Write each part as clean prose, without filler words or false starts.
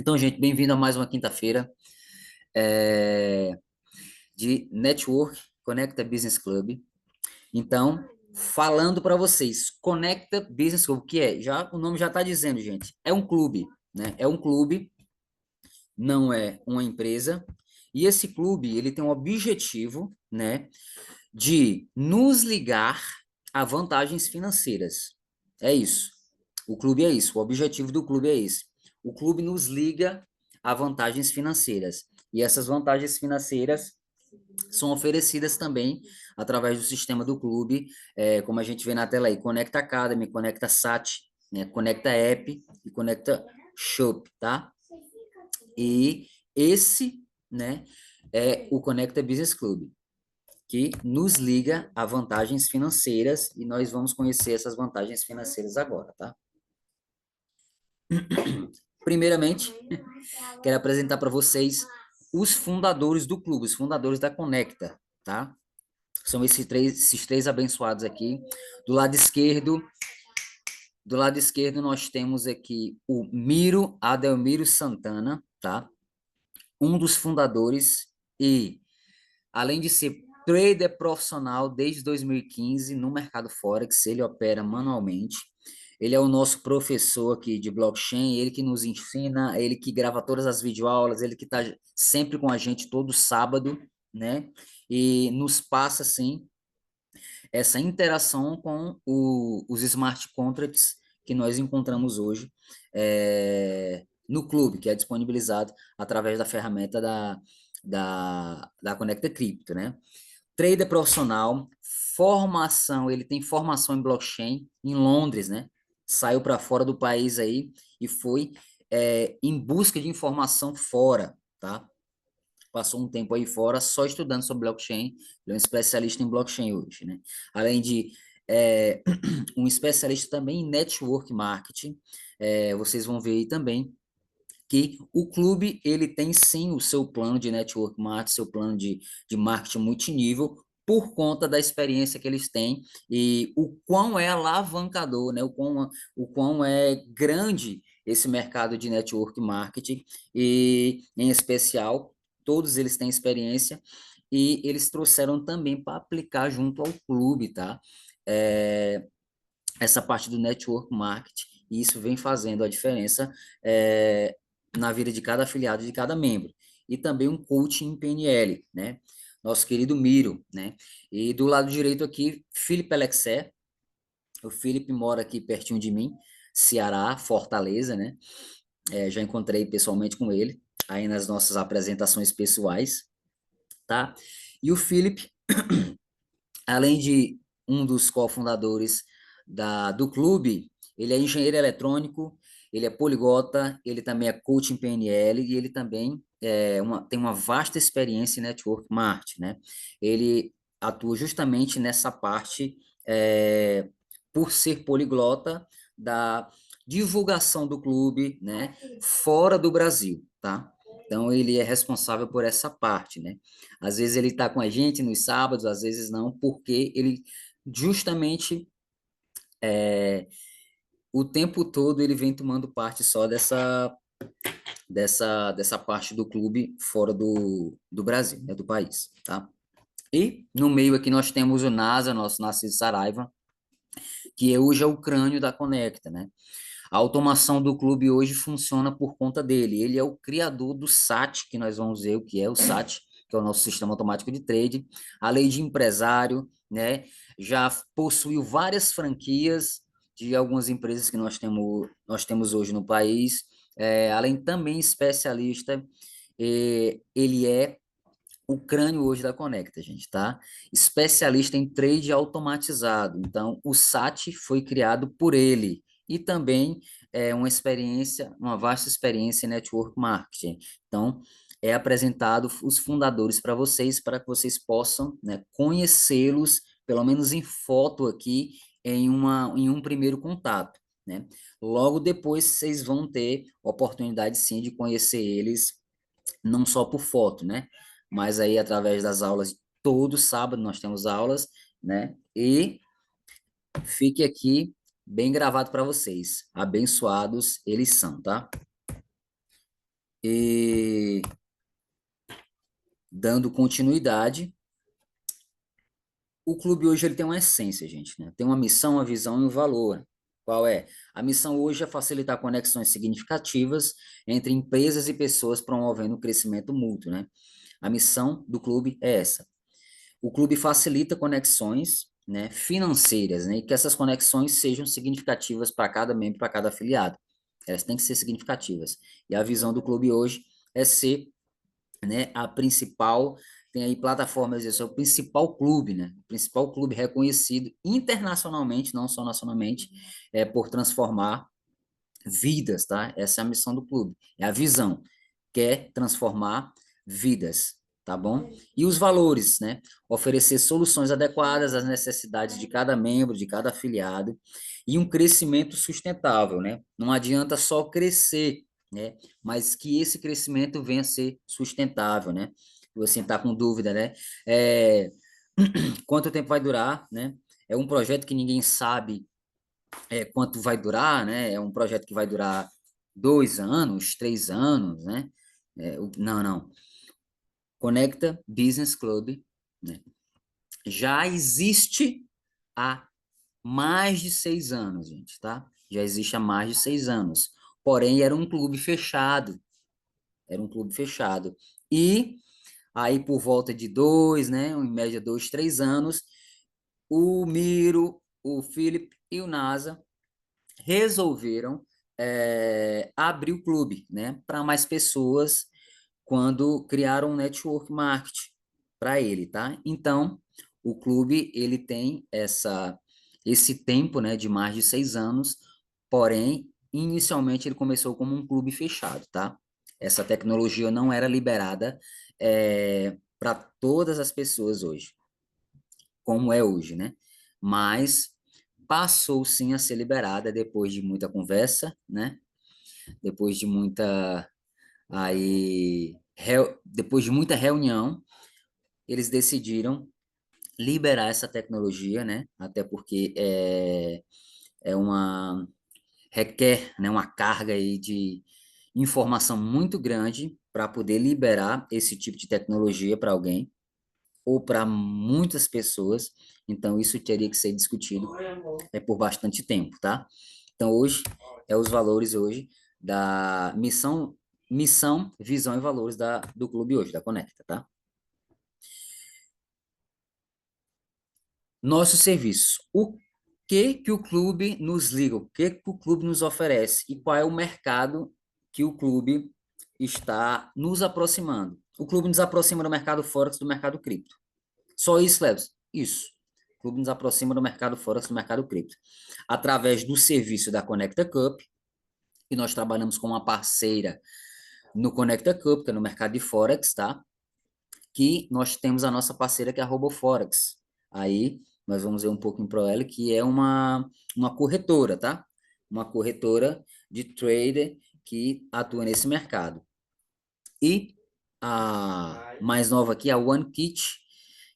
Então, gente, bem-vindo a mais uma quinta-feira é, de Network Conecta Business Club. Então, falando para vocês, Conecta Business Club, o que é? Já, o nome já está dizendo, gente, é um clube, né? É um clube, não é uma empresa. E esse clube, ele tem um objetivo, né, de nos ligar a vantagens financeiras. É isso. O clube é isso. O objetivo do clube é esse. O clube nos liga a vantagens financeiras. E essas vantagens financeiras são oferecidas também através do sistema do clube, como a gente vê na tela aí, Conecta Academy, Conecta Sat, né, Conecta App e Conecta Shop, tá? E esse, né, é o Conecta Business Club, que nos liga a vantagens financeiras e nós vamos conhecer essas vantagens financeiras agora, tá? Primeiramente, quero apresentar para vocês os fundadores do clube, os fundadores da Conecta, tá? São esses três abençoados aqui. Do lado esquerdo, nós temos aqui o Miro Adelmiro Santana, tá? Um dos fundadores e além de ser trader profissional desde 2015 no mercado Forex, ele opera manualmente. Ele é o nosso professor aqui de blockchain, ele que nos ensina, ele que grava todas as videoaulas, ele que está sempre com a gente todo sábado, né? E nos passa, assim, essa interação com os smart contracts que nós encontramos hoje no clube, que é disponibilizado através da ferramenta da Conecta Cripto, né? Trader profissional, formação, ele tem formação em blockchain em Londres, né? Saiu para fora do país aí e foi em busca de informação fora, tá? Passou um tempo aí fora só estudando sobre blockchain, ele é um especialista em blockchain hoje, né? Além de um especialista também em network marketing, vocês vão ver aí também que o clube ele tem sim o seu plano de network marketing, seu plano de marketing multinível, por conta da experiência que eles têm e o quão é alavancador, né? O quão é grande esse mercado de network marketing e, em especial, todos eles têm experiência e eles trouxeram também para aplicar junto ao clube, tá? É, essa parte do network marketing, e isso vem fazendo a diferença na vida de cada afiliado, de cada membro. E também um coaching em PNL, né? Nosso querido Miro, né? E do lado direito aqui, Felipe Alexé. O Felipe mora aqui pertinho de mim, Ceará, Fortaleza, né? Já encontrei pessoalmente com ele, aí nas nossas apresentações pessoais, tá? E o Felipe, além de um dos cofundadores do clube, ele é engenheiro eletrônico, ele é poliglota, ele também é coach em PNL e ele também tem uma vasta experiência em network marketing, né? Ele atua justamente nessa parte, por ser poliglota, da divulgação do clube, né, fora do Brasil, tá? Então, ele é responsável por essa parte, né? Às vezes ele está com a gente nos sábados, às vezes não, porque ele justamente o tempo todo ele vem tomando parte só dessa parte do clube fora do Brasil, né, do país, tá? E no meio aqui nós temos o NASA, nosso Narciso Saraiva, que hoje é o crânio da Conecta, né? A automação do clube hoje funciona por conta dele. Ele é o criador do SAT, que nós vamos ver o que é o SAT, que é o nosso sistema automático de trade, a lei de empresário, né? Já possuiu várias franquias de algumas empresas que nós temos hoje no país, além também especialista, ele é o crânio hoje da Conecta, gente, tá? Especialista em trade automatizado. Então, o SAT foi criado por ele e também uma experiência, uma vasta experiência em network marketing. Então, é apresentado os fundadores para que vocês possam, né, conhecê-los, pelo menos em foto aqui, em um primeiro contato, né? Logo depois, vocês vão ter oportunidade, sim, de conhecer eles, não só por foto, né? Mas aí através das aulas, todo sábado nós temos aulas, né? E fique aqui bem gravado para vocês. Abençoados eles são, tá? E dando continuidade, o clube hoje ele tem uma essência, gente, né? Tem uma missão, uma visão e um valor. Qual é? A missão hoje é facilitar conexões significativas entre empresas e pessoas promovendo o crescimento mútuo, né? A missão do clube é essa. O clube facilita conexões, né, financeiras, né, e que essas conexões sejam significativas para cada membro, para cada afiliado. Elas têm que ser significativas. E a visão do clube hoje é ser, né, a principal, tem aí plataformas, é o principal clube, né, o principal clube reconhecido internacionalmente, não só nacionalmente, por transformar vidas, tá? Essa é a missão do clube, é a visão, quer transformar vidas, tá bom? E os valores, né? Oferecer soluções adequadas às necessidades de cada membro, de cada afiliado, e um crescimento sustentável, né? Não adianta só crescer, né? Mas que esse crescimento venha a ser sustentável, né? Você está com dúvida, né? É, quanto tempo vai durar, né? É um projeto que ninguém sabe quanto vai durar, né? É um projeto que vai durar 2 anos, 3 anos, né? Não, não. Conecta Business Club, né? Já existe há mais de 6 anos, gente, tá? Já existe há mais de 6 anos. Porém, era um clube fechado. Era um clube fechado. E aí, por volta de dois, né? Em média, 2, 3 anos, o Miro, o Philip e o NASA resolveram abrir o clube, né, para mais pessoas quando criaram um network marketing para ele, tá? Então, o clube ele tem esse tempo, né, de mais de 6 anos, porém, inicialmente ele começou como um clube fechado, tá? Essa tecnologia não era liberada para todas as pessoas hoje, como é hoje, né? Mas passou sim a ser liberada depois de muita conversa, né? Depois de muita depois de muita reunião, eles decidiram liberar essa tecnologia, né? Até porque é uma requer, né, uma carga aí de informação muito grande para poder liberar esse tipo de tecnologia para alguém ou para muitas pessoas. Então isso teria que ser discutido por bastante tempo, tá? Então hoje os valores hoje da missão, visão e valores do clube hoje, da Conecta, tá? Nosso serviço. O que o clube nos liga? O que o clube nos oferece? E qual é o mercado que o clube está nos aproximando? O clube nos aproxima do mercado Forex, do mercado cripto. Só isso, Leves? Isso. O clube nos aproxima do mercado Forex, do mercado cripto. Através do serviço da Conecta Cup, e nós trabalhamos com uma parceira no Conecta Cup, que é no mercado de Forex, tá? Que nós temos a nossa parceira que é a RoboForex. Aí nós vamos ver um pouquinho para ela, que é uma corretora, tá? Uma corretora de trader que atua nesse mercado. E a mais nova aqui, a OneKit,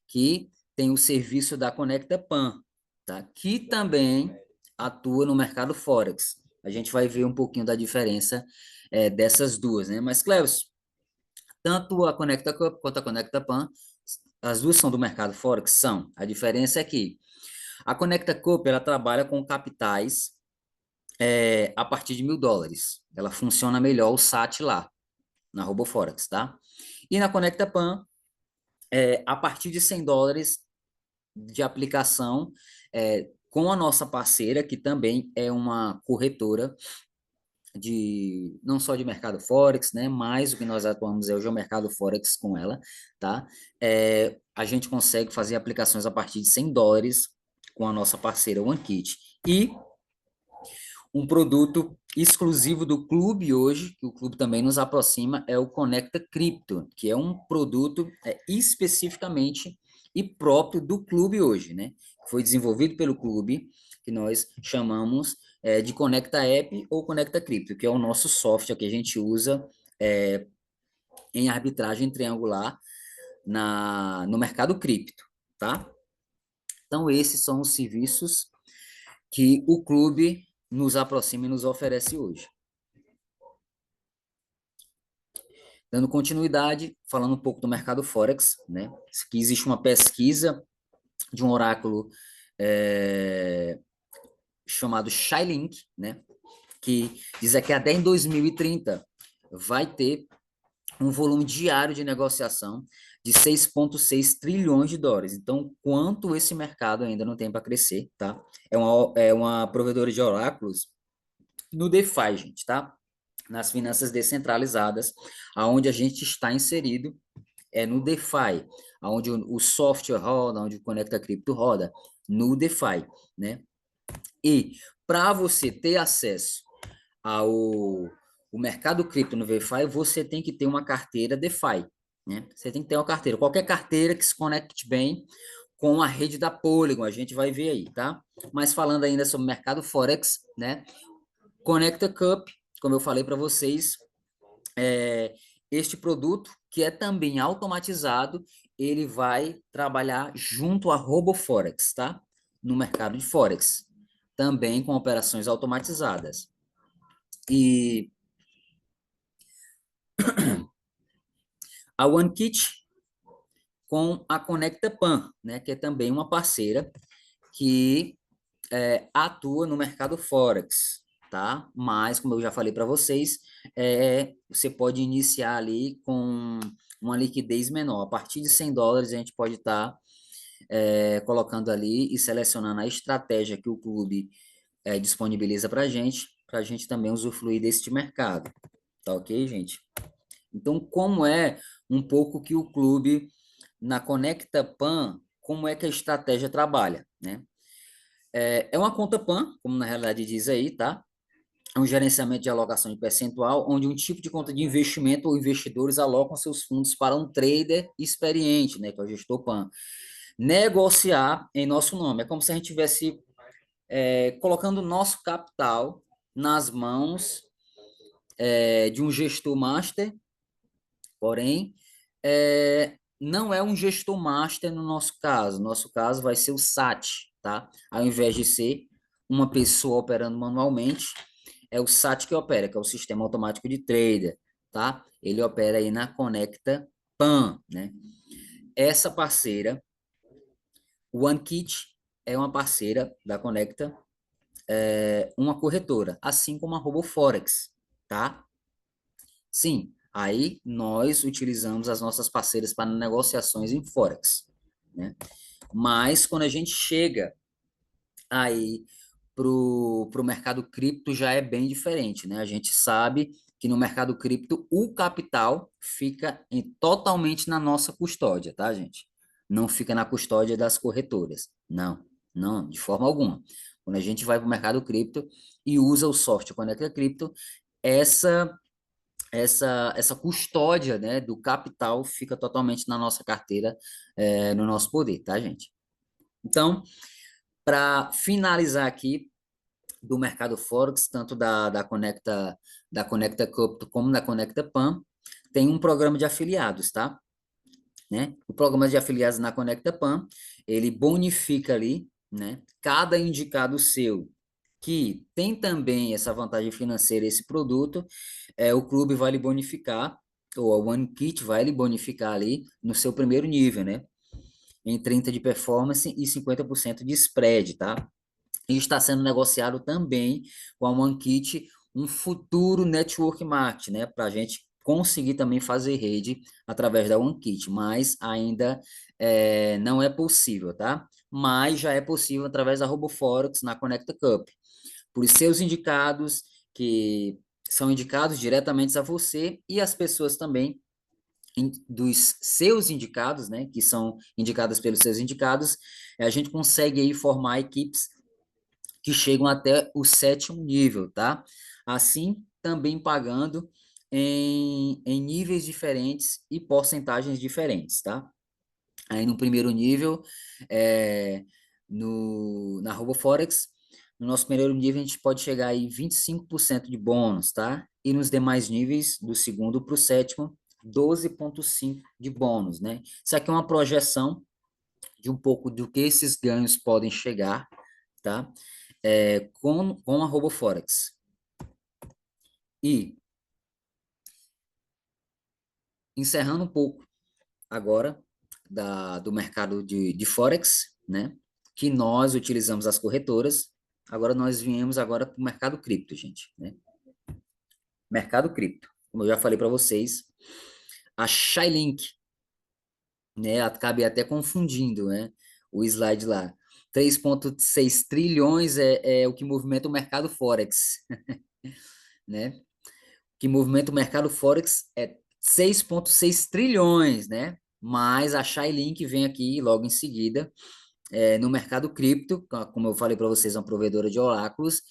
que tem o serviço da Conecta Pan, tá? Que também atua no mercado Forex. A gente vai ver um pouquinho da diferença dessas duas, né? Mas, Cleus, tanto a Conecta Cup quanto a Conecta Pan, as duas são do mercado Forex? São. A diferença é que a Conecta Cup, ela trabalha com capitais a partir de US$ 1.000. Ela funciona melhor o SAT lá, na RoboForex, tá? E na Conecta Pan, a partir de US$ 100 de aplicação, com a nossa parceira, que também é uma corretora não só de mercado Forex, né, mas o que nós atuamos hoje é o mercado Forex com ela, tá? A gente consegue fazer aplicações a partir de US$ 100 com a nossa parceira OneKit. E um produto exclusivo do clube hoje, que o clube também nos aproxima, é o Conecta Cripto, que é um produto especificamente e próprio do clube hoje, né? Foi desenvolvido pelo clube, que nós chamamos de Conecta App ou Conecta Cripto, que é o nosso software que a gente usa em arbitragem triangular no mercado cripto, tá? Então, esses são os serviços que o clube nos aproxima e nos oferece hoje. Dando continuidade, falando um pouco do mercado Forex, né? Aqui existe uma pesquisa de um oráculo chamado Chailink, né? Que diz que até em 2030 vai ter um volume diário de negociação de 6,6 trilhões de dólares. Então, quanto esse mercado ainda não tem para crescer, tá? É uma provedora de oráculos no DeFi, gente, tá? Nas finanças descentralizadas, aonde a gente está inserido é no DeFi, onde o software roda, onde o Conecta Cripto roda, no DeFi, né? E para você ter acesso ao o mercado cripto no DeFi, você tem que ter uma carteira DeFi, né? Você tem que ter uma carteira, qualquer carteira que se conecte bem com a rede da Polygon, a gente vai ver aí, tá? Mas falando ainda sobre o mercado Forex, né? Conecta Cup, como eu falei para vocês, este produto, que é também automatizado, ele vai trabalhar junto a RoboForex, tá? No mercado de Forex, também com operações automatizadas. E a OneKit com a Conecta Pan, né? Que é também uma parceira que atua no mercado Forex, tá? Mas, como eu já falei para vocês, você pode iniciar ali com uma liquidez menor. A partir de US$ 100, a gente pode estar colocando ali e selecionando a estratégia que o clube disponibiliza para a gente também usufruir deste mercado. Tá ok, gente? Então, como é um pouco que o clube, na Conecta Pan, como é que a estratégia trabalha, né? É uma conta PAN, como na realidade diz aí, tá? É um gerenciamento de alocação de percentual, onde um tipo de conta de investimento ou investidores alocam seus fundos para um trader experiente, né, que é o gestor PAN, negociar em nosso nome. É como se a gente estivesse colocando nosso capital nas mãos de um gestor master, porém, não é um gestor master no nosso caso. No nosso caso vai ser o SAT, tá? Ao invés de ser uma pessoa operando manualmente, é o SAT que opera, que é o Sistema Automático de Trader, tá? Ele opera aí na Conecta Pan, né? Essa parceira, o OneKit, é uma parceira da Conecta, uma corretora, assim como a RoboForex, tá? Sim, aí nós utilizamos as nossas parceiras para negociações em Forex, né? Mas quando a gente chega aí pro mercado cripto já é bem diferente, né? A gente sabe que no mercado cripto o capital fica totalmente na nossa custódia, tá, gente? Não fica na custódia das corretoras. Não, não, de forma alguma. Quando a gente vai para o mercado cripto e usa o software Conecta Cripto, essa essa custódia, né, do capital fica totalmente na nossa carteira, no nosso poder, tá, gente? Então, para finalizar aqui do mercado Forex, tanto da Conecta Capital como da Conecta Pan, tem um programa de afiliados, tá? Né? O programa de afiliados na Conecta Pan, ele bonifica ali, né, cada indicado seu que tem também essa vantagem financeira, esse produto, o clube vai lhe bonificar, ou a OneKit vai lhe bonificar ali no seu primeiro nível, né? Em 30 de performance e 50% de spread, tá? E está sendo negociado também com a OneKit um futuro network marketing, né? Para a gente conseguir também fazer rede através da OneKit, mas ainda não é possível, tá? Mas já é possível através da RoboForex na Conecta Cup. Por seus indicados, que são indicados diretamente a você e as pessoas também dos seus indicados, né, que são indicadas pelos seus indicados, a gente consegue aí formar equipes que chegam até o 7º nível, tá? Assim, também pagando em níveis diferentes e porcentagens diferentes, tá? Aí no primeiro nível, na RoboForex, no nosso primeiro nível a gente pode chegar aí 25% de bônus, tá? E nos demais níveis, do segundo para o 7º, 12,5% de bônus, né? Isso aqui é uma projeção de um pouco do que esses ganhos podem chegar, tá? Com a RoboForex. E Encerrando um pouco agora do mercado de Forex, né? Que nós utilizamos as corretoras. Agora nós viemos agora para o mercado cripto, gente, né? Mercado cripto. Como eu já falei para vocês, a Chainlink, né? Acabei até confundindo, né? O slide lá. 3,6 trilhões é o que movimenta o mercado Forex, né? Que movimenta o mercado Forex é 6,6 trilhões, né? Mas a Chainlink vem aqui logo em seguida, no mercado cripto, como eu falei para vocês, é uma provedora de oráculos,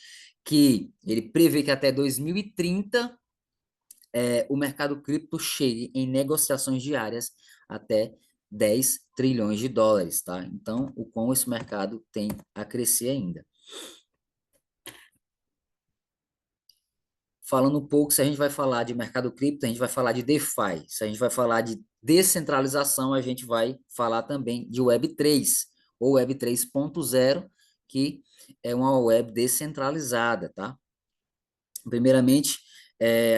que ele prevê que até 2030 o mercado cripto chegue em negociações diárias até 10 trilhões de dólares, tá? Então, o quão esse mercado tem a crescer ainda. Falando um pouco, se a gente vai falar de mercado cripto, a gente vai falar de DeFi. Se a gente vai falar de descentralização, a gente vai falar também de Web3, ou Web 3.0, que é uma web descentralizada, tá? Primeiramente,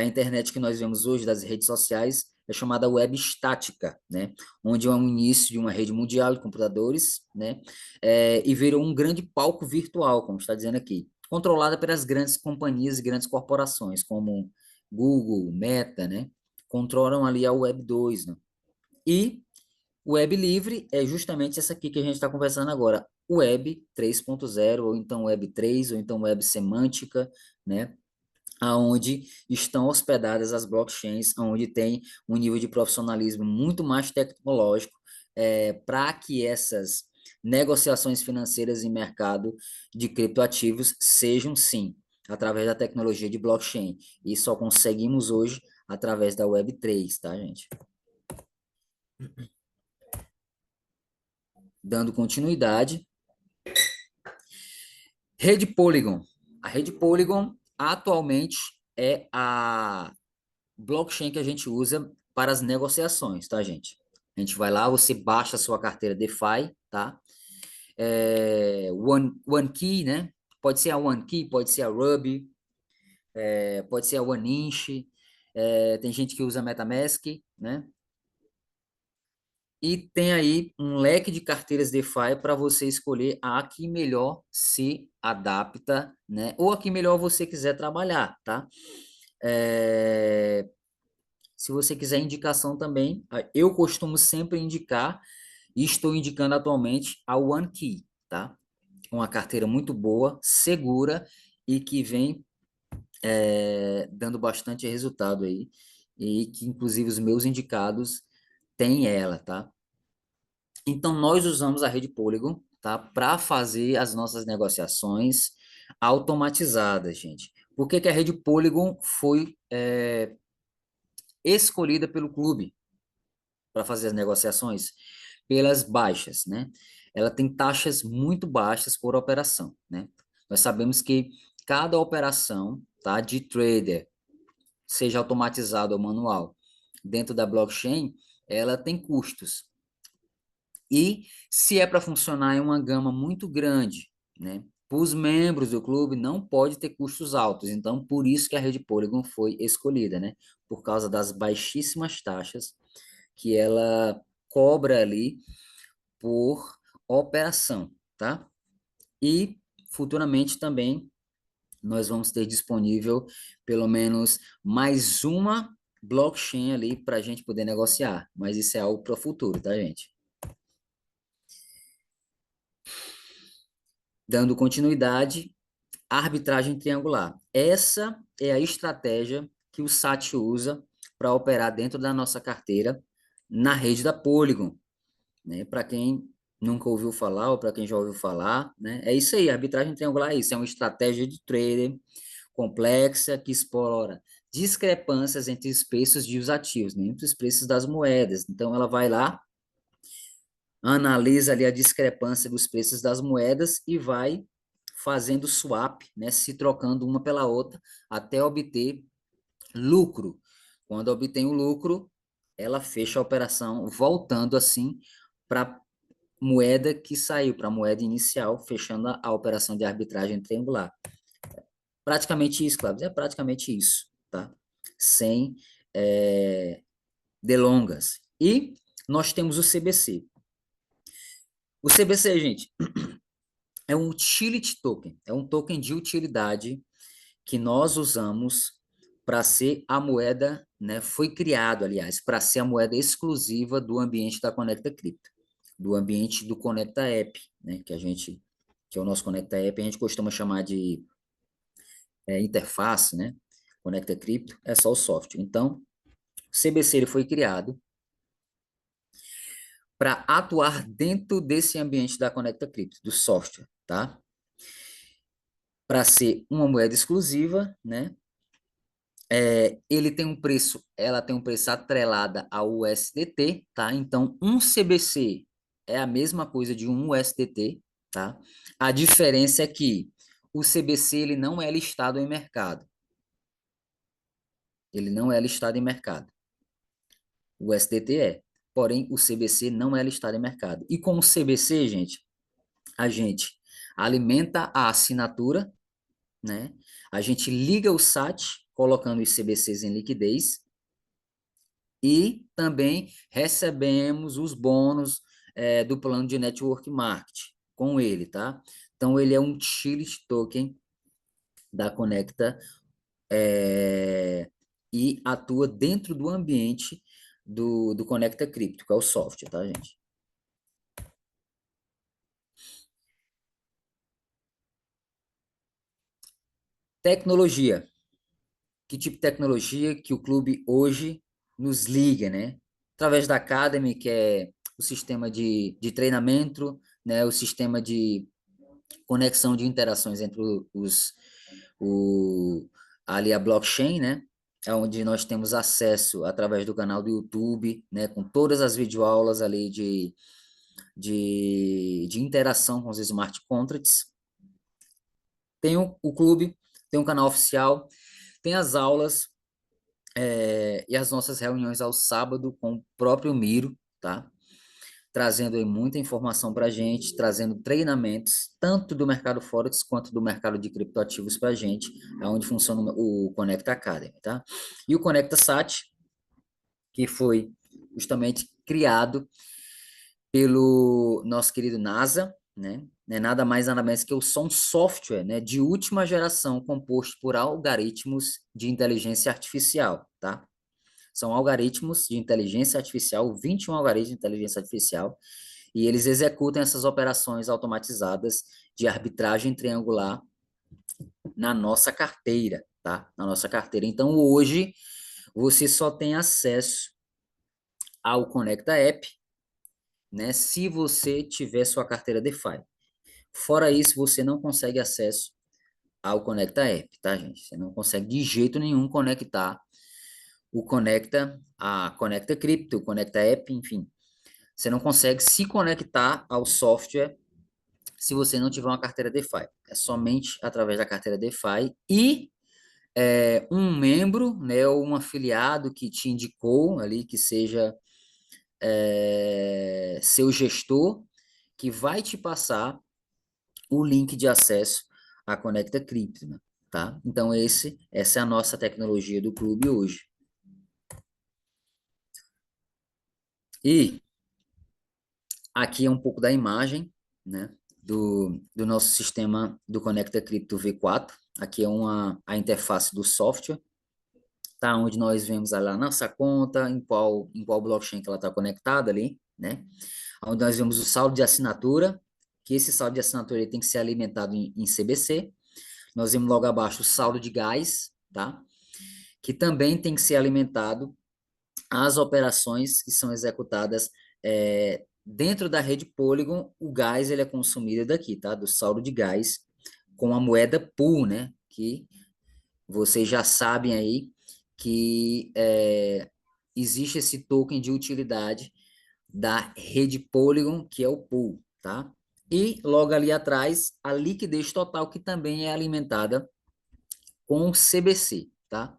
a internet que nós vemos hoje, das redes sociais, é chamada web estática, né? Onde é o início de uma rede mundial de computadores, né? E virou um grande palco virtual, como está dizendo aqui, controlada pelas grandes companhias e grandes corporações, como Google, Meta, né? Controlam ali a Web 2, né? E Web livre é justamente essa aqui que a gente está conversando agora, Web 3.0, ou então Web 3, ou então Web semântica, né? Aonde estão hospedadas as blockchains, onde tem um nível de profissionalismo muito mais tecnológico, para que essas negociações financeiras em mercado de criptoativos sejam, sim, através da tecnologia de blockchain. E só conseguimos hoje através da Web3, tá, gente? Dando continuidade, rede Polygon. A rede Polygon atualmente é a blockchain que a gente usa para as negociações, tá, gente? A gente vai lá, você baixa a sua carteira DeFi, tá? OneKey, né? Pode ser a OneKey, pode ser a Ruby, pode ser a OneInch, tem gente que usa MetaMask, né? E tem aí um leque de carteiras DeFi para você escolher a que melhor se adapta, né? Ou a que melhor você quiser trabalhar, tá? É, Se você quiser indicação também, eu costumo sempre indicar, e estou indicando atualmente, a OneKey, tá? Uma carteira muito boa, segura e que vem dando bastante resultado aí, e que inclusive os meus indicados têm ela, tá? Então, nós usamos a rede Polygon, tá? Para fazer as nossas negociações automatizadas, gente. Por que que a rede Polygon foi escolhida pelo clube para fazer as negociações? Pelas baixas, né? Ela tem taxas muito baixas por operação, né? Nós sabemos que cada operação, tá, de trader, seja automatizado ou manual, dentro da blockchain, ela tem custos. E se é para funcionar em uma gama muito grande, né? Os membros do clube não pode ter custos altos, então por isso que a rede Polygon foi escolhida, né? Por causa das baixíssimas taxas que ela cobra ali por operação, tá? E futuramente também nós vamos ter disponível pelo menos mais uma blockchain ali para a gente poder negociar, mas isso é algo para o futuro, tá, gente? Dando continuidade, arbitragem triangular. Essa é a estratégia que o SAT usa para operar dentro da nossa carteira na rede da Polygon, né? Para quem nunca ouviu falar ou para quem já ouviu falar, né? É isso aí, arbitragem triangular é isso, é uma estratégia de trader complexa que explora discrepâncias entre os preços de os ativos, né? Entre os preços das moedas. Então ela vai lá, analisa ali a discrepância dos preços das moedas e vai fazendo swap, né? Se trocando uma pela outra até obter lucro. Quando obtém o lucro, ela fecha a operação, voltando assim para moeda que saiu, para a moeda inicial, fechando a operação de arbitragem triangular. Praticamente isso, Cláudio, é praticamente isso, tá? Sem é, delongas. E nós temos o CBC. O CBC, gente, é um utility token, é um token de utilidade que nós usamos para ser a moeda, né, foi criado, aliás, para ser a moeda exclusiva do ambiente da Conecta Cripto, do ambiente do Conecta App, né, que é o nosso Conecta App, a gente costuma chamar de interface, né, Conecta Cripto, é só o software. Então, o CBC ele foi criado para atuar dentro desse ambiente da Conecta Cripto, do software, tá? Para ser uma moeda exclusiva, né? Ela tem um preço atrelada ao USDT, tá? Então, um CBC é a mesma coisa de um USDT, tá? A diferença é que o CBC ele não é listado em mercado. Ele não é listado em mercado. O USDT é. Porém, o CBC não é listado em mercado. E com o CBC, gente, a gente alimenta a assinatura, né? A gente liga o SAT, colocando os CBCs em liquidez, e também recebemos os bônus do plano de network marketing com ele, tá? Então, ele é um utility token da Conecta e atua dentro do ambiente do Conecta Cripto, que é o software, tá, gente? Tecnologia. Que tipo de tecnologia que o clube hoje nos liga, né? Através da Academy, que é o sistema de treinamento, né? O sistema de conexão de interações entre o, ali a blockchain, né? É onde nós temos acesso através do canal do YouTube, né? Com todas as videoaulas ali de interação com os smart contracts. Tem o clube, tem um canal oficial, tem as aulas e as nossas reuniões ao sábado com o próprio Miro, tá? Trazendo aí muita informação para a gente, trazendo treinamentos, tanto do mercado Forex quanto do mercado de criptoativos para a gente, é onde funciona o Conecta Academy, tá? E o Conecta Sat, que foi justamente criado pelo nosso querido NASA, né? É nada mais nada menos que um software, né, de última geração composto por algoritmos de inteligência artificial, tá? São algoritmos de inteligência artificial, 21 algoritmos de inteligência artificial, e eles executam essas operações automatizadas de arbitragem triangular na nossa carteira, tá? Na nossa carteira. Então, hoje, você só tem acesso ao Conecta App, né? Se você tiver sua carteira DeFi. Fora isso, você não consegue acesso ao Conecta App, tá, gente? Você não consegue de jeito nenhum conectar a Conecta Crypto, o Conecta App, enfim. Você não consegue se conectar ao software se você não tiver uma carteira DeFi. É somente através da carteira DeFi e um membro, né, ou um afiliado que te indicou ali, que seja seu gestor, que vai te passar o link de acesso à Conecta Crypto, né, tá? Então, essa é a nossa tecnologia do clube hoje. E aqui é um pouco da imagem, né, do nosso sistema do Conecta Crypto V4. Aqui é a interface do software, tá? Onde nós vemos lá a nossa conta, em qual blockchain que ela está conectada ali, né? Onde nós vemos o saldo de assinatura, que esse saldo de assinatura ele tem que ser alimentado em CBC. Nós vemos logo abaixo o saldo de gás, tá? Que também tem que ser alimentado às operações que são executadas dentro da rede Polygon. O gás ele é consumido daqui, tá? Do saldo de gás com a moeda pool, né? Que vocês já sabem aí que existe esse token de utilidade da rede Polygon, que é o pool, tá? E logo ali atrás, a liquidez total, que também é alimentada com o CBC, tá?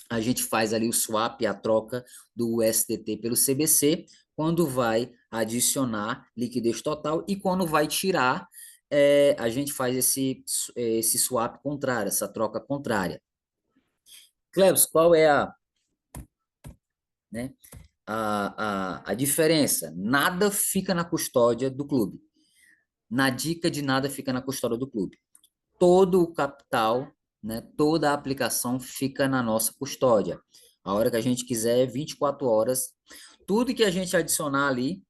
A gente faz ali o swap, a troca do USDT pelo CBC, quando vai adicionar liquidez total e quando vai tirar, a gente faz esse swap contrário, essa troca contrária. Cleves, qual é né? A diferença, nada fica na custódia do clube. Na dica de nada fica na custódia do clube. Todo o capital, né, toda a aplicação fica na nossa custódia. A hora que a gente quiser, 24 horas, tudo que a gente adicionar ali,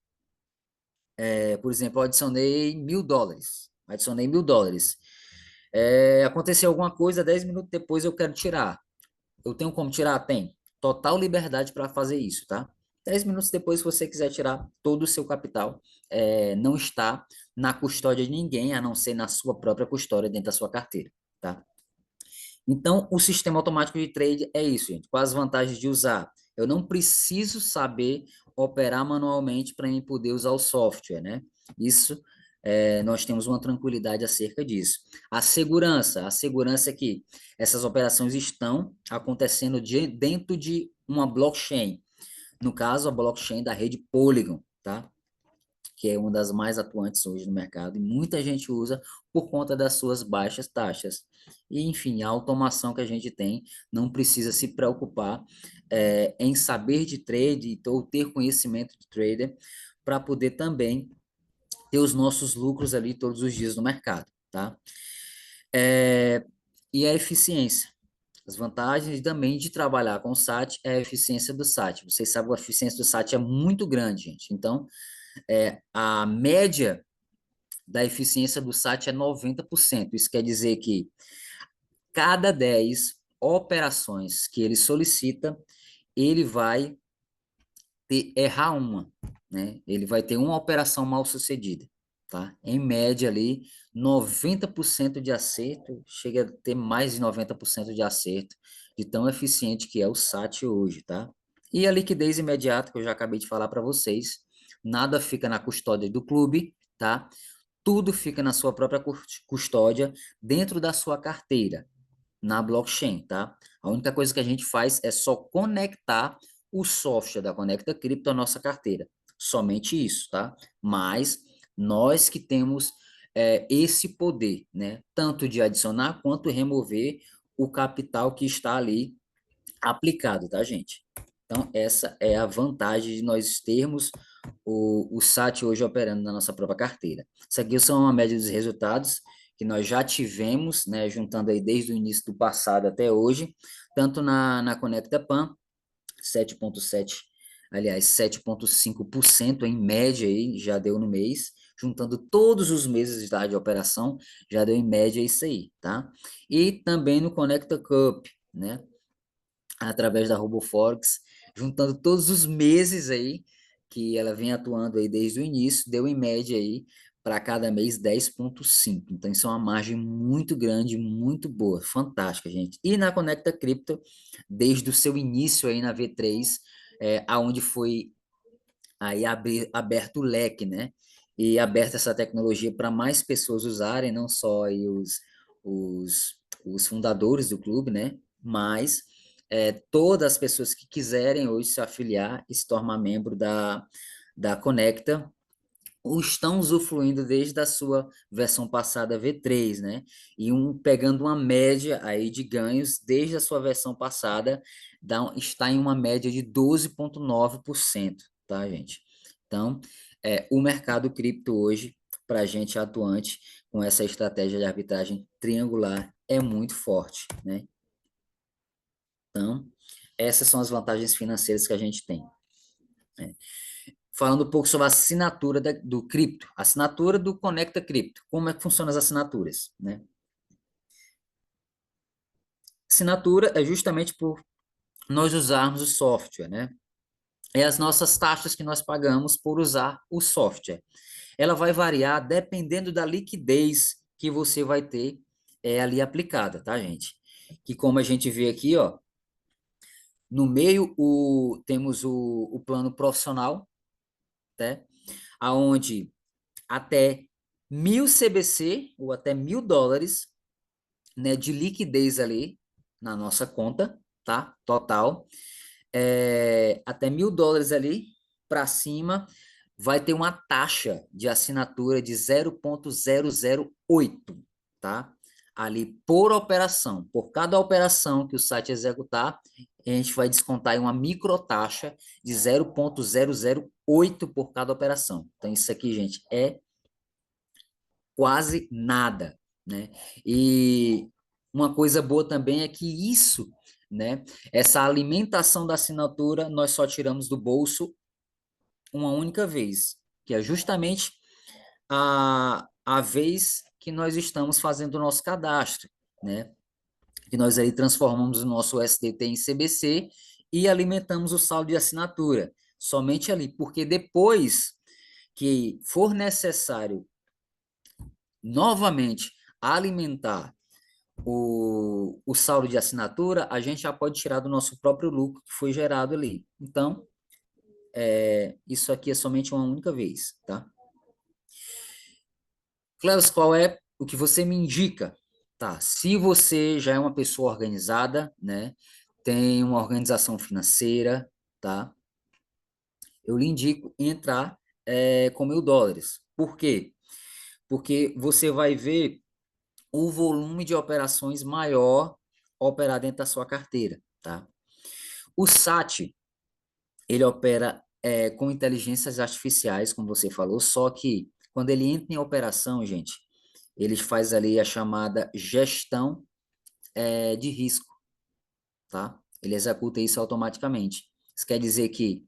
por exemplo, eu adicionei US$ 1.000, adicionei US$ 1.000. Aconteceu alguma coisa, 10 minutos depois eu quero tirar. Eu tenho como tirar? Tem. Total liberdade para fazer isso, tá? 10 minutos depois, se você quiser tirar todo o seu capital, não está na custódia de ninguém, a não ser na sua própria custódia dentro da sua carteira, tá? Então, o sistema automático de trade é isso, gente. Quais as vantagens de usar? Eu não preciso saber operar manualmente para mim poder usar o software, né? Isso, nós temos uma tranquilidade acerca disso. A segurança é que essas operações estão acontecendo dentro de uma blockchain. No caso, a blockchain da rede Polygon, tá? Que é uma das mais atuantes hoje no mercado, e muita gente usa por conta das suas baixas taxas. E, enfim, a automação que a gente tem não precisa se preocupar em saber de trade ou ter conhecimento de trader para poder também ter os nossos lucros ali todos os dias no mercado, tá? E a eficiência. As vantagens também de trabalhar com o SAT é a eficiência do SAT. Vocês sabem que a eficiência do SAT é muito grande, gente. Então, a média da eficiência do SAT é 90%. Isso quer dizer que cada 10 operações que ele solicita, ele vai errar uma, né? Ele vai ter uma operação mal sucedida, tá? Em média ali, 90% de acerto, chega a ter mais de 90% de acerto, de tão eficiente que é o SAT hoje, tá? E a liquidez imediata, que eu já acabei de falar para vocês, nada fica na custódia do clube, tá? Tudo fica na sua própria custódia, dentro da sua carteira, na blockchain, tá? A única coisa que a gente faz é só conectar o software da Conecta Cripto à nossa carteira. Somente isso, tá? Mas nós que temos esse poder, né? Tanto de adicionar quanto remover o capital que está ali aplicado, tá, gente? Então, essa é a vantagem de nós termos o SAT hoje operando na nossa própria carteira. Isso aqui são uma média dos resultados que nós já tivemos, né, juntando aí desde o início do passado até hoje, tanto na Conecta Pan, 7,7, aliás, 7,5% em média aí, já deu no mês, juntando todos os meses de operação, já deu em média isso aí, tá? E também no Conecta Cup, né, através da RoboForex, juntando todos os meses aí que ela vem atuando aí desde o início, deu em média aí para cada mês 10,5. Então isso é uma margem muito grande, muito boa, fantástica, gente. E na Conecta Cripto, desde o seu início aí na V3, aonde foi aí aberto o leque, né? E aberta essa tecnologia para mais pessoas usarem, não só aí os fundadores do clube, né? Mas todas as pessoas que quiserem hoje se afiliar e se tornar membro da Conecta, ou estão usufruindo desde a sua versão passada V3, né? E pegando uma média aí de ganhos desde a sua versão passada, está em uma média de 12,9%, tá, gente? Então, o mercado cripto hoje, para a gente atuante com essa estratégia de arbitragem triangular, é muito forte, né? Então, essas são as vantagens financeiras que a gente tem, né? Falando um pouco sobre a assinatura do cripto, a assinatura do Conecta Cripto. Como é que funcionam as assinaturas, né? Assinatura é justamente por nós usarmos o software, né? É as nossas taxas que nós pagamos por usar o software. Ela vai variar dependendo da liquidez que você vai ter ali aplicada, tá, gente? Que como a gente vê aqui, ó, no meio temos o plano profissional, né? Aonde até 1.000 CBC ou até US$ 1.000, né, de liquidez ali na nossa conta, tá? Total. Até US$ 1.000 ali para cima vai ter uma taxa de assinatura de 0,008, tá? ali por operação. Por cada operação que o site executar, a gente vai descontar aí uma microtaxa de 0,008 por cada operação. Então, isso aqui, gente, é quase nada, né? E uma coisa boa também é que isso, né? Essa alimentação da assinatura, nós só tiramos do bolso uma única vez, que é justamente a vez que nós estamos fazendo o nosso cadastro, né? Que nós aí transformamos o nosso SDT em CBC e alimentamos o saldo de assinatura, somente ali, porque depois que for necessário novamente alimentar o saldo de assinatura, a gente já pode tirar do nosso próprio lucro que foi gerado ali. Então, isso aqui é somente uma única vez, tá? Cleves, qual é o que você me indica? Tá, se você já é uma pessoa organizada, né, tem uma organização financeira, tá? Eu lhe indico entrar com US$ 1.000. Por quê? Porque você vai ver o volume de operações maior operar dentro da sua carteira, tá? O SAT, ele opera com inteligências artificiais, como você falou, só que quando ele entra em operação, gente, ele faz ali a chamada gestão de risco, tá? Ele executa isso automaticamente. Isso quer dizer que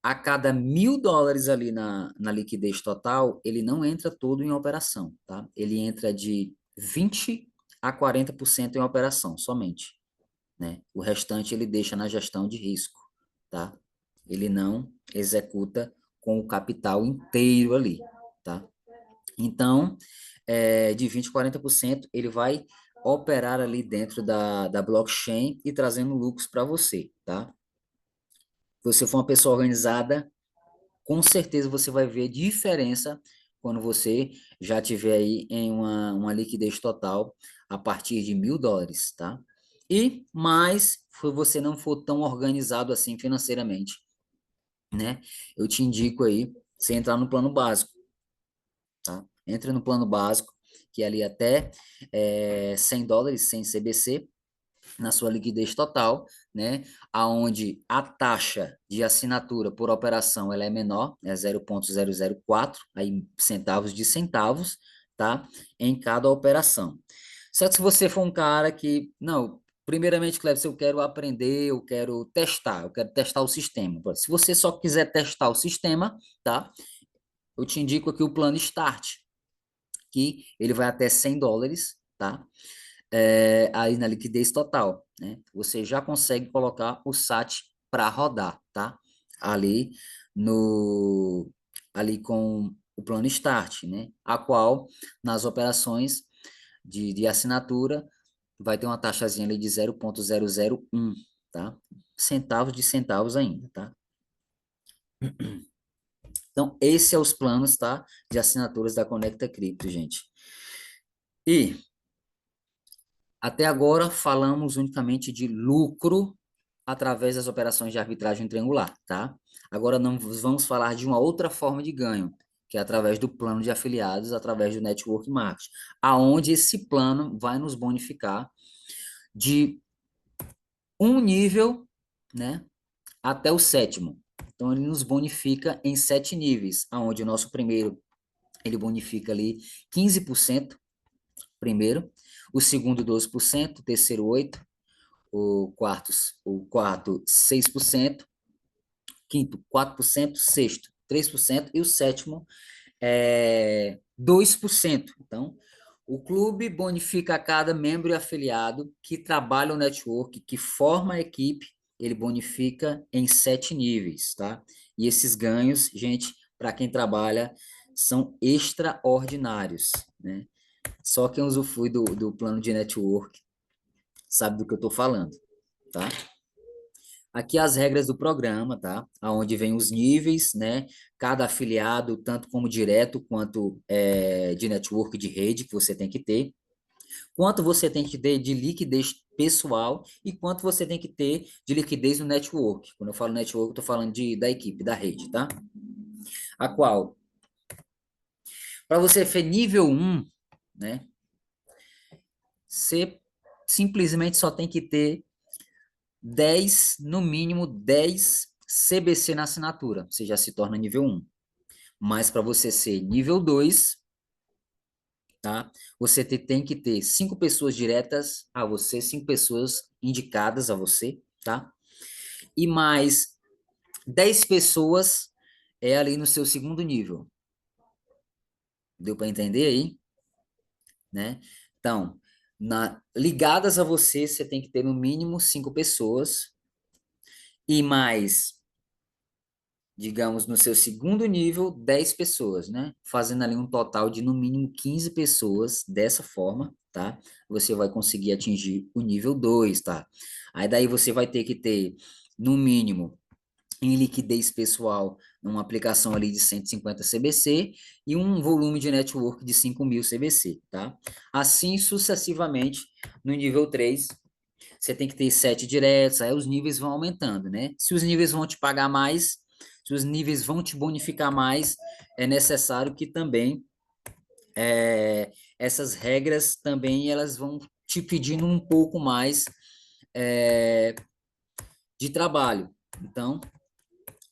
a cada US$ 1.000 ali na liquidez total, ele não entra todo em operação, tá? Ele entra de 20 a 40% em operação, somente, né? O restante ele deixa na gestão de risco, tá? Ele não executa com o capital inteiro ali, tá? Então, de 20 a 40%, ele vai operar ali dentro da blockchain e trazendo lucros para você, tá? Se você for uma pessoa organizada, com certeza você vai ver diferença quando você já tiver aí em uma liquidez total a partir de US$ 1.000, tá? E mais, se você não for tão organizado assim financeiramente, né? Eu te indico aí você entrar no plano básico, tá? Entre no plano básico, que é ali até US$ 100, 100 CBC, na sua liquidez total, né? Aonde a taxa de assinatura por operação ela é menor, é 0,004, aí centavos de centavos, tá? Em cada operação. Só que se você for um cara que, não, primeiramente, Cleber, se eu quero aprender, eu quero testar o sistema. Se você só quiser testar o sistema, tá? Eu te indico aqui o plano Start, que ele vai até US$ 100, tá? Aí na liquidez total, né? Você já consegue colocar o SAT para rodar, tá? Ali no ali com o plano Start, né? A qual nas operações de assinatura vai ter uma taxazinha ali de 0,001, tá? Centavos de centavos ainda, tá? Então, esse é os planos, tá? De assinaturas da Conecta Cripto, gente. E até agora falamos unicamente de lucro através das operações de arbitragem triangular, tá? Agora não vamos falar de uma outra forma de ganho, que é através do plano de afiliados, através do network marketing, aonde esse plano vai nos bonificar de um nível, né, até o sétimo. Então ele nos bonifica em 7 níveis, aonde o nosso primeiro ele bonifica ali 15% primeiro, o segundo 12%, o terceiro 8%, o quarto 6%, quinto 4%, sexto 3% e o sétimo 2%. Então, o clube bonifica a cada membro e afiliado que trabalha o network, que forma a equipe, ele bonifica em 7 níveis, tá? E esses ganhos, gente, para quem trabalha, são extraordinários, né? Só quem usufrui do plano de network sabe do que eu estou falando, tá? Aqui as regras do programa, tá? Aonde vem os níveis, né? Cada afiliado, tanto como direto quanto de network de rede que você tem que ter, quanto você tem que ter de liquidez pessoal e quanto você tem que ter de liquidez no network. Quando eu falo network, eu estou falando da equipe, da rede, tá? A qual, para você ser nível 1, né? você simplesmente só tem que ter 10, no mínimo 10 CBC na assinatura. Você já se torna nível 1. Mas para você ser nível 2, tá? Você tem que ter 5 pessoas diretas a você, 5 pessoas indicadas a você, tá? E mais 10 pessoas ali no seu segundo nível. Deu para entender aí, né? Então, ligadas a você, você tem que ter no mínimo 5 pessoas e mais, digamos, no seu segundo nível, 10 pessoas, né? Fazendo ali um total de no mínimo 15 pessoas dessa forma, tá? Você vai conseguir atingir o nível 2, tá? Aí daí você vai ter que ter, no mínimo, em liquidez pessoal, uma aplicação ali de 150 CBC e um volume de network de 5.000 CBC, tá? Assim sucessivamente, no nível 3, você tem que ter 7 diretos, aí os níveis vão aumentando, né? Se os níveis vão te pagar mais, se os níveis vão te bonificar mais, é necessário que também essas regras também elas vão te pedindo um pouco mais é, de trabalho. Então,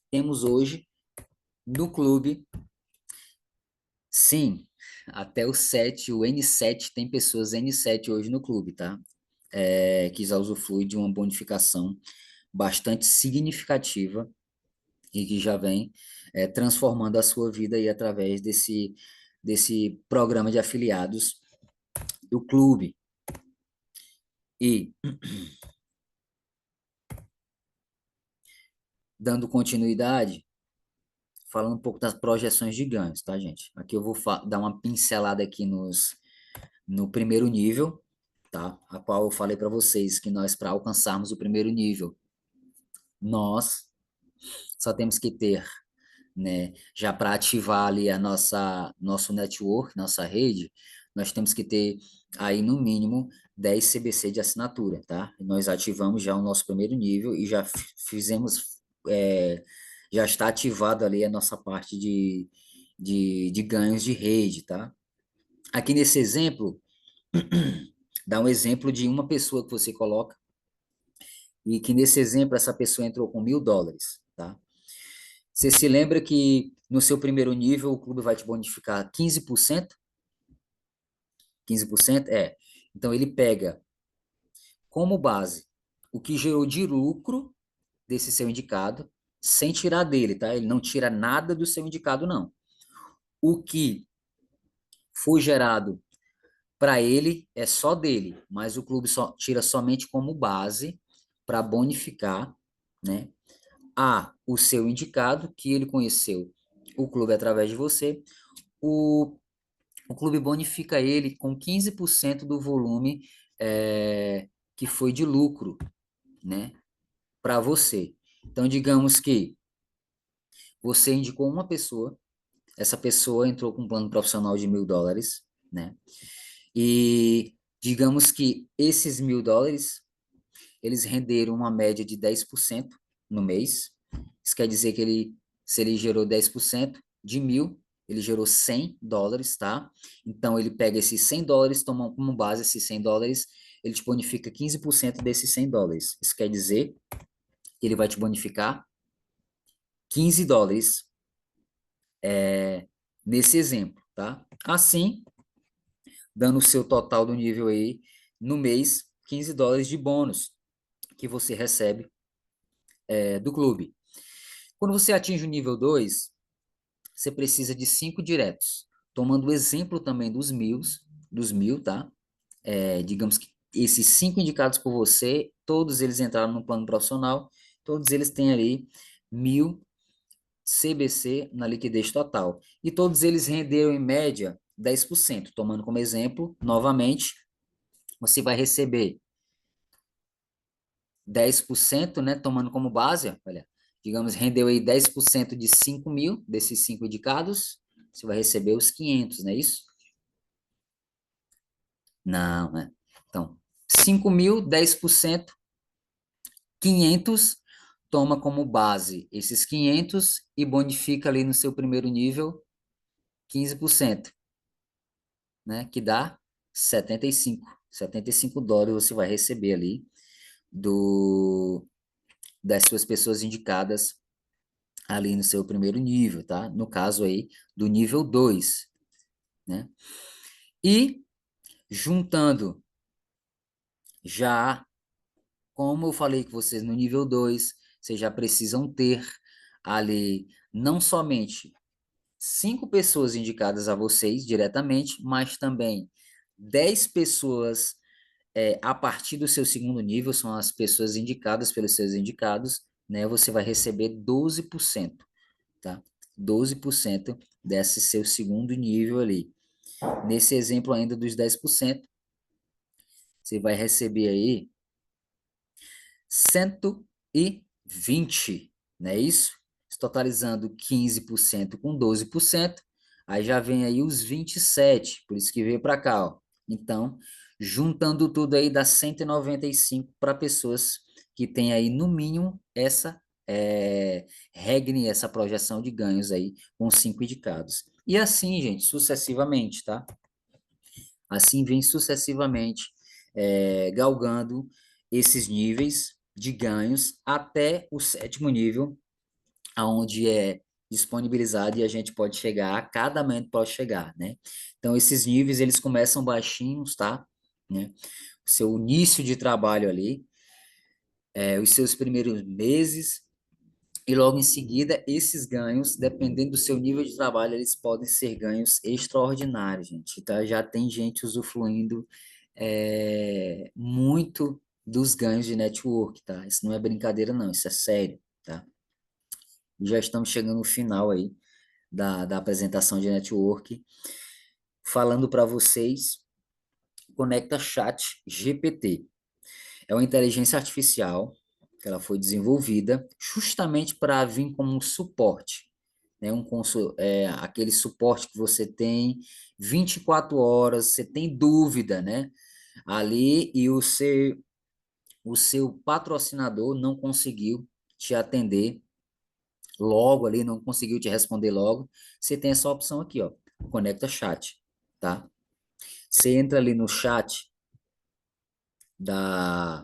temos hoje no clube, sim, até o 7, o N7, tem pessoas N7 hoje no clube, tá? Que já usufrui de uma bonificação bastante significativa e que já vem transformando a sua vida aí através desse programa de afiliados do clube. E, dando continuidade, falando um pouco das projeções de ganhos, tá, gente? Aqui eu vou dar uma pincelada aqui no primeiro nível, tá? A qual eu falei para vocês que nós, para alcançarmos o primeiro nível, nós só temos que ter, né, já para ativar ali nosso network, nossa rede, nós temos que ter aí no mínimo 10 CBC de assinatura, tá? Nós ativamos já o nosso primeiro nível e já fizemos, já está ativado ali a nossa parte de ganhos de rede, tá? Aqui nesse exemplo, dá um exemplo de uma pessoa que você coloca e que nesse exemplo essa pessoa entrou com US$ 1.000, tá? Você se lembra que no seu primeiro nível o clube vai te bonificar 15%? 15%? É. Então ele pega como base o que gerou de lucro desse seu indicado, sem tirar dele, tá? Ele não tira nada do seu indicado, não. O que foi gerado para ele é só dele, mas o clube só tira somente como base para bonificar, né, o seu indicado, que ele conheceu o clube através de você. O clube bonifica ele com 15% do volume que foi de lucro, né, para você. Então, digamos que você indicou uma pessoa, essa pessoa entrou com um plano profissional de US$ 1.000, né, e digamos que esses US$ 1.000, eles renderam uma média de 10% no mês. Isso quer dizer que se ele gerou 10% de 1.000, ele gerou US$ 100, tá? Então, ele pega esses US$ 100, toma como base esses US$ 100, ele te bonifica 15% desses US$ 100. Isso quer dizer que ele vai te bonificar US$ 15 nesse exemplo, tá? Assim, dando o seu total do nível aí no mês, US$ 15 de bônus que você recebe do clube. Quando você atinge o nível 2, você precisa de 5 diretos. Tomando o exemplo também dos mil, tá? Digamos que esses 5 indicados por você, todos eles entraram no plano profissional, todos eles têm ali 1.000 CBC na liquidez total. E todos eles renderam em média 10%. Tomando como exemplo, novamente, você vai receber 10%, né? Tomando como base, olha, digamos, rendeu aí 10% de 5.000, desses 5 indicados, você vai receber os 500, não é isso? Não, né? Então, 5.000, 10%, 500, toma como base esses 500 e bonifica ali no seu primeiro nível 15%, né? Que dá 75. US$ 75 você vai receber ali das suas pessoas indicadas ali no seu primeiro nível, tá? No caso aí do nível 2, né? E juntando já, como eu falei com vocês no nível 2, vocês já precisam ter ali não somente 5 pessoas indicadas a vocês diretamente, mas também 10 pessoas a partir do seu segundo nível, são as pessoas indicadas pelos seus indicados, né? Você vai receber 12%, tá? 12% desse seu segundo nível ali. Nesse exemplo ainda dos 10%, você vai receber aí 120, não é isso? Totalizando 15% com 12%, aí já vem aí os 27, por isso que veio para cá, ó. Então, juntando tudo aí dá 195 para pessoas que têm aí no mínimo essa regne, essa projeção de ganhos aí com 5 indicados. E assim, gente, sucessivamente, tá? Assim vem sucessivamente galgando esses níveis de ganhos até o sétimo nível, aonde é disponibilizado e a gente pode chegar, a cada momento pode chegar, né? Então, esses níveis, eles começam baixinhos, tá? Né? O seu início de trabalho ali, os seus primeiros meses, e logo em seguida, esses ganhos, dependendo do seu nível de trabalho, eles podem ser ganhos extraordinários, gente. Então, já tem gente usufruindo muito dos ganhos de network, tá? Isso não é brincadeira, não, isso é sério, tá? Já estamos chegando no final aí da apresentação de network, falando para vocês, Conecta Chat GPT. É uma inteligência artificial que ela foi desenvolvida justamente para vir como um suporte, né? Aquele suporte que você tem 24 horas, você tem dúvida, né? Ali e o seu patrocinador não conseguiu te atender logo ali, não conseguiu te responder logo, você tem essa opção aqui, ó, Conecta Chat, tá? Você entra ali no chat da,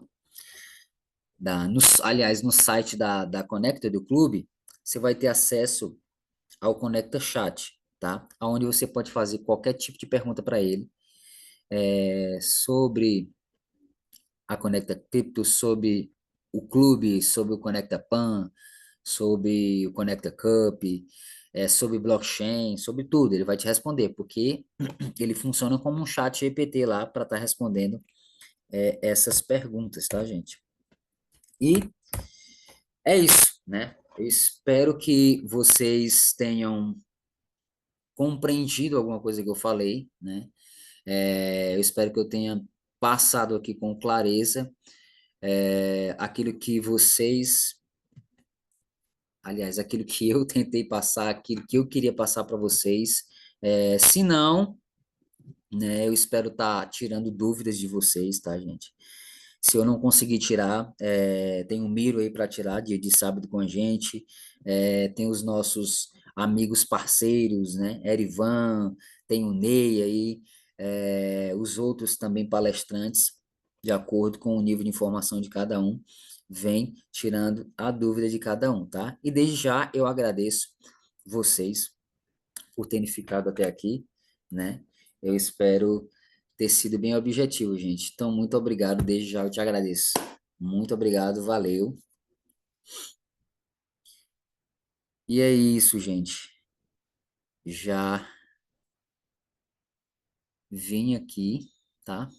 aliás, no site da Conecta do clube, você vai ter acesso ao Conecta Chat, tá? Onde você pode fazer qualquer tipo de pergunta para ele sobre a Conecta Cripto, sobre o clube, sobre o Conecta Pan, sobre o Conecta Cup, sobre blockchain, sobre tudo. Ele vai te responder, porque ele funciona como um chat GPT lá para estar respondendo essas perguntas, tá, gente? E é isso, né? Eu espero que vocês tenham compreendido alguma coisa que eu falei, né? Eu espero que eu tenha passado aqui com clareza aquilo que vocês, aliás, aquilo que eu tentei passar, aquilo que eu queria passar para vocês. Se não, né, eu espero estar tirando dúvidas de vocês, tá, gente? Se eu não conseguir tirar, tem o Miro aí para tirar dia de sábado com a gente, tem os nossos amigos parceiros, né? Erivan, tem o Ney aí, os outros também palestrantes, de acordo com o nível de informação de cada um, vem tirando a dúvida de cada um, tá? E desde já eu agradeço vocês por terem ficado até aqui, né? Eu espero ter sido bem objetivo, gente. Então, muito obrigado, desde já eu te agradeço. Muito obrigado, valeu. E é isso, gente. Já vim aqui, tá?